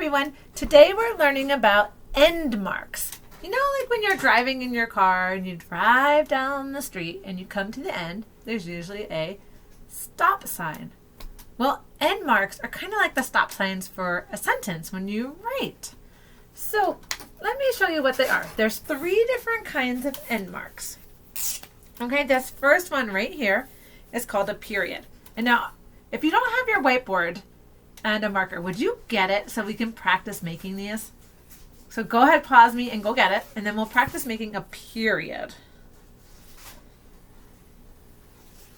everyone. Today we're learning about end marks. You know, like when you're driving in your car and you drive down the street and you come to the end, there's usually a stop sign. Well, end marks are kind of like the stop signs for a sentence when you write. So let me show you what they are. There's 3 different kinds of end marks. Okay, this first one right here is called a period. And now, if you don't have your whiteboard and a marker, would you get it so we can practice making these? So go ahead, pause me and go get it, and then we'll practice making a period.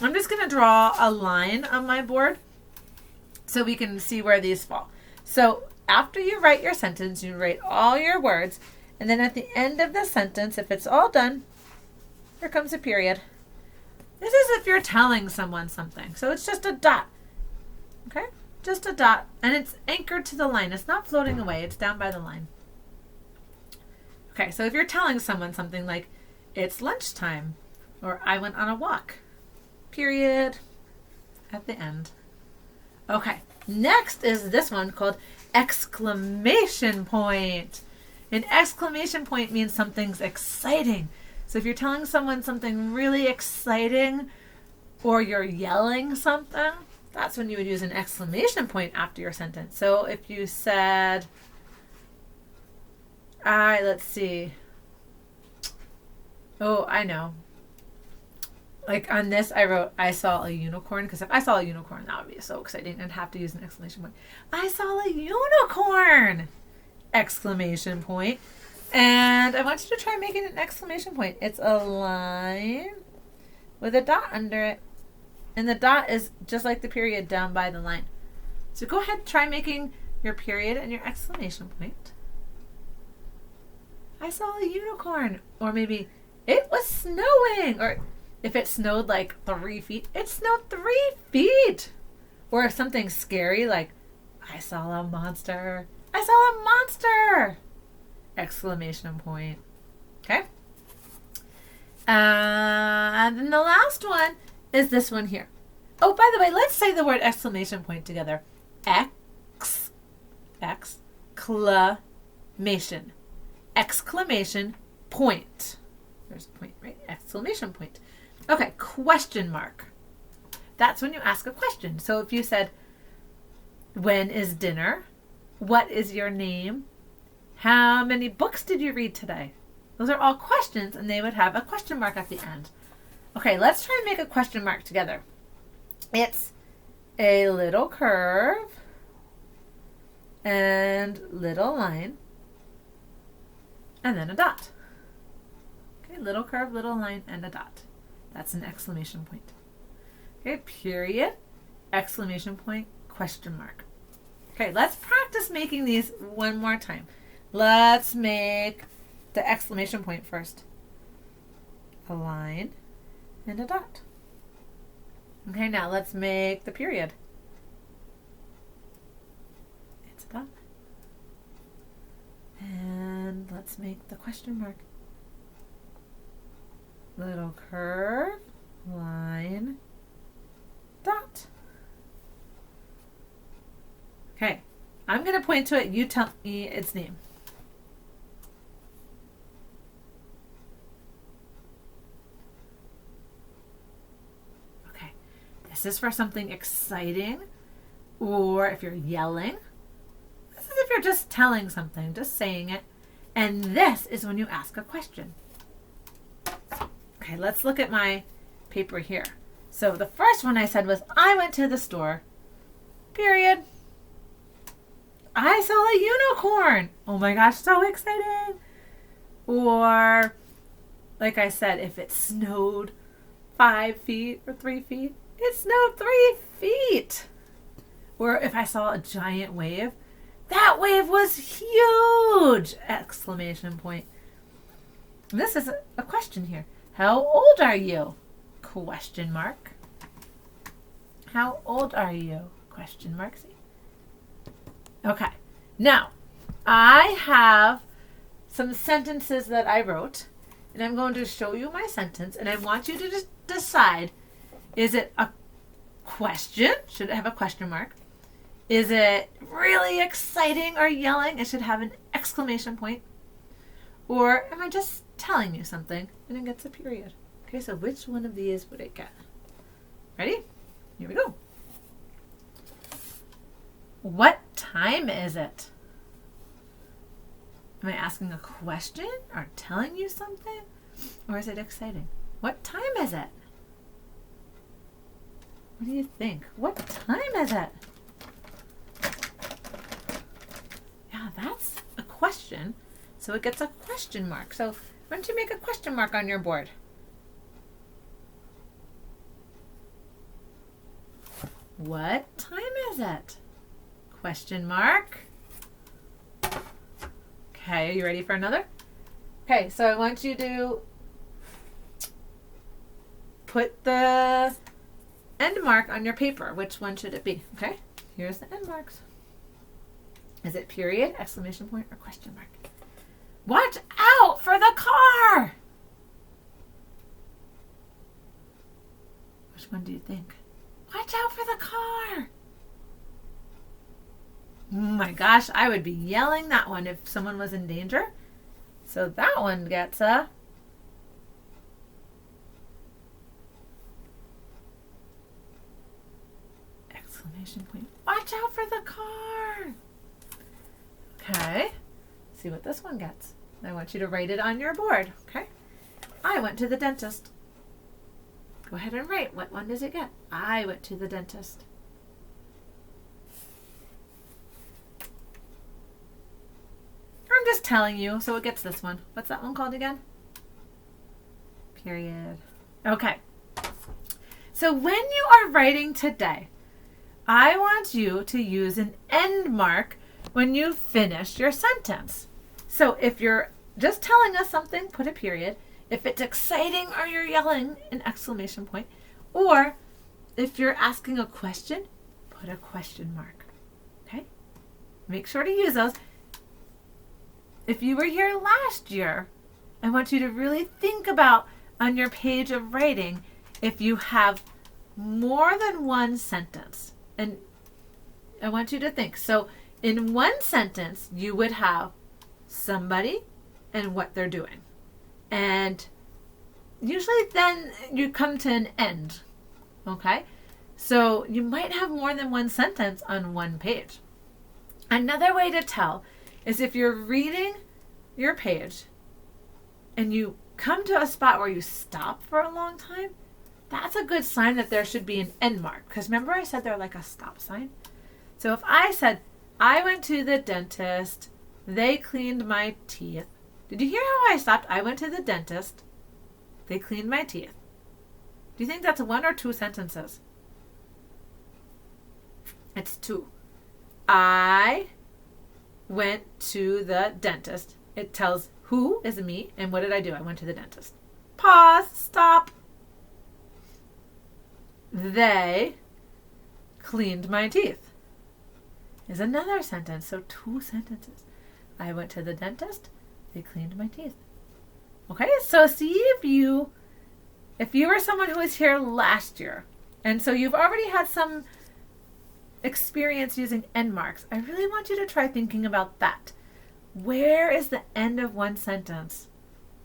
I'm just going to draw a line on my board so we can see where these fall. So after you write your sentence, you write all your words, and then at the end of the sentence, if it's all done, here comes a period. This is if you're telling someone something. So it's just a dot. Okay? Just a dot. And it's anchored to the line. It's not floating away. It's down by the line. Okay, so if you're telling someone something like, it's lunchtime, or I went on a walk, period, at the end. Okay, next is this one called exclamation point. An exclamation point means something's exciting. So if you're telling someone something really exciting or you're yelling something, that's when you would use an exclamation point after your sentence. So if you said, let's see. Oh, I know. Like on this, I wrote, I saw a unicorn, because if I saw a unicorn, that would be so exciting. I'd have to use an exclamation point. I saw a unicorn! Exclamation point. And I want you to try making an exclamation point. It's a line with a dot under it. And the dot is just like the period down by the line. So go ahead, try making your period and your exclamation point. I saw a unicorn. Or maybe it was snowing. Or if it snowed like 3 feet, it snowed 3 feet. Or if something's scary, like I saw a monster. I saw a monster. Exclamation point. Okay. And then the last one is this one here. Oh, by the way, let's say the word exclamation point together. Exclamation. Exclamation point. There's a point, right? Exclamation point. Okay, question mark. That's when you ask a question. So if you said, when is dinner? What is your name? How many books did you read today? Those are all questions, and they would have a question mark at the end. Okay, let's try and make a question mark together. It's a little curve and little line and then a dot. Okay, little curve, little line, and a dot. That's an exclamation point. Okay, period, exclamation point, question mark. Okay, let's practice making these one more time. Let's make the exclamation point first. A line and a dot. Okay, now let's make the period. It's a dot. And let's make the question mark. Little curve, line, dot. Okay, I'm going to point to it. You tell me its name. Okay, this is for something exciting, or if you're yelling. This is if you're just telling something, just saying it. And this is when you ask a question. Okay, let's look at my paper here. So the first one I said was, I went to the store, period. I saw a unicorn. Oh my gosh, so exciting. Or, like I said, if it snowed 5 feet or 3 feet, it snowed 3 feet. Or if I saw a giant wave, that wave was huge! Exclamation point. This is a question here. How old are you? Question mark. How old are you? Question mark. See? Okay, now I have some sentences that I wrote, and I'm going to show you my sentence, and I want you to just decide, is it a question? Should it have a question mark? Is it really exciting or yelling? It should have an exclamation point. Or am I just telling you something and it gets a period? Okay, so which one of these would it get? Ready? Here we go. What time is it? Am I asking a question or telling you something? Or is it exciting? What time is it? What do you think? What time is it? Yeah, that's a question. So it gets a question mark. So why don't you make a question mark on your board? What time is it? Question mark. Okay, are you ready for another? Okay, so I want you to put the end mark on your paper. Which one should it be? Okay, here's the end marks. Is it period, exclamation point, or question mark? Watch out for the car! Which one do you think? Watch out for the car! Oh my gosh, I would be yelling that one if someone was in danger. So that one gets a exclamation point. Watch out for the car! Okay, see what this one gets. I want you to write it on your board, okay? I went to the dentist. Go ahead and write. What one does it get? I went to the dentist. I'm just telling you, so it gets this one. What's that one called again? Period. Okay. So when you are writing today, I want you to use an end mark when you finish your sentence. So if you're just telling us something, put a period. If it's exciting or you're yelling, an exclamation point. Or if you're asking a question, put a question mark. Okay? Make sure to use those. If you were here last year, I want you to really think about on your page of writing if you have more than one sentence. And I want you to think. So in one sentence, you would have somebody and what they're doing. And usually then you come to an end. Okay? So you might have more than one sentence on one page. Another way to tell is if you're reading your page and you come to a spot where you stop for a long time, that's a good sign that there should be an end mark. Because remember I said they're like a stop sign? So if I said, I went to the dentist, they cleaned my teeth. Did you hear how I stopped? I went to the dentist, they cleaned my teeth. Do you think that's one or two sentences? It's two. I went to the dentist. It tells who is me and what did I do? I went to the dentist. Pause. Stop. They cleaned my teeth is another sentence. So two sentences. I went to the dentist. They cleaned my teeth. Okay, so see if you were someone who was here last year, and so you've already had some experience using end marks, I really want you to try thinking about that. Where is the end of one sentence?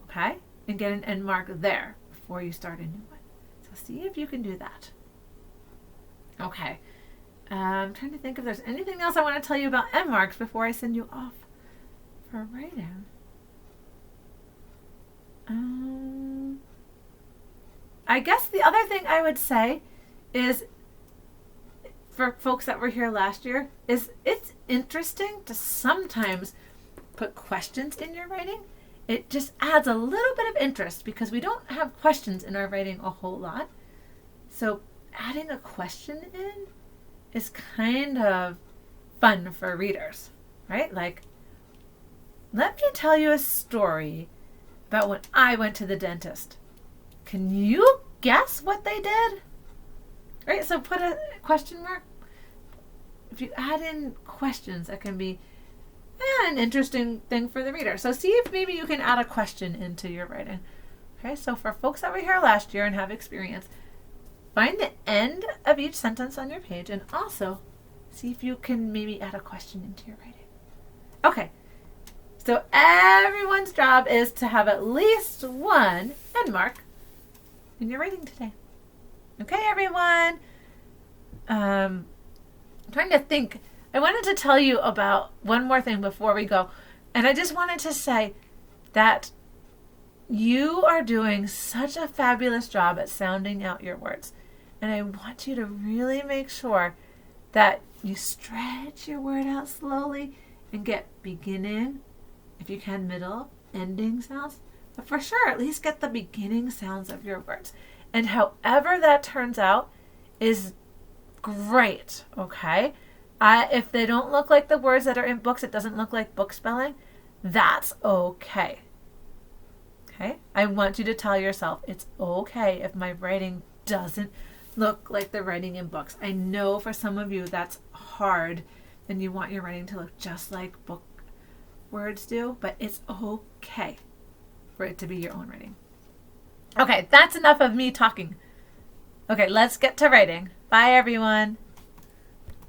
Okay, and get an end mark there before you start a new one. So see if you can do that. Okay, I'm trying to think if there's anything else I want to tell you about end marks before I send you off for writing. I guess the other thing I would say is, for folks that were here last year, is it's interesting to sometimes put questions in your writing. It just adds a little bit of interest because we don't have questions in our writing a whole lot. So adding a question in is kind of fun for readers, right? Like, let me tell you a story about when I went to the dentist. Can you guess what they did? Right, so put a question mark. If you add in questions, that can be an interesting thing for the reader. So see if maybe you can add a question into your writing. Okay, so for folks that were here last year and have experience, find the end of each sentence on your page and also See if you can maybe add a question into your writing. Okay. So everyone's job is to have at least one end mark in your writing today. Okay, everyone. I'm trying to think. I wanted to tell you about one more thing before we go. And I just wanted to say that you are doing such a fabulous job at sounding out your words. And I want you to really make sure that you stretch your word out slowly and get beginning, if you can, middle, ending sounds. But for sure, at least get the beginning sounds of your words. And however that turns out is great, okay? If they don't look like the words that are in books, it doesn't look like book spelling, that's okay. Okay? I want you to tell yourself it's okay if my writing doesn't look like the writing in books. I know for some of you that's hard and you want your writing to look just like book words do, but it's okay for it to be your own writing. Okay, that's enough of me talking. Okay, let's get to writing. Bye, everyone.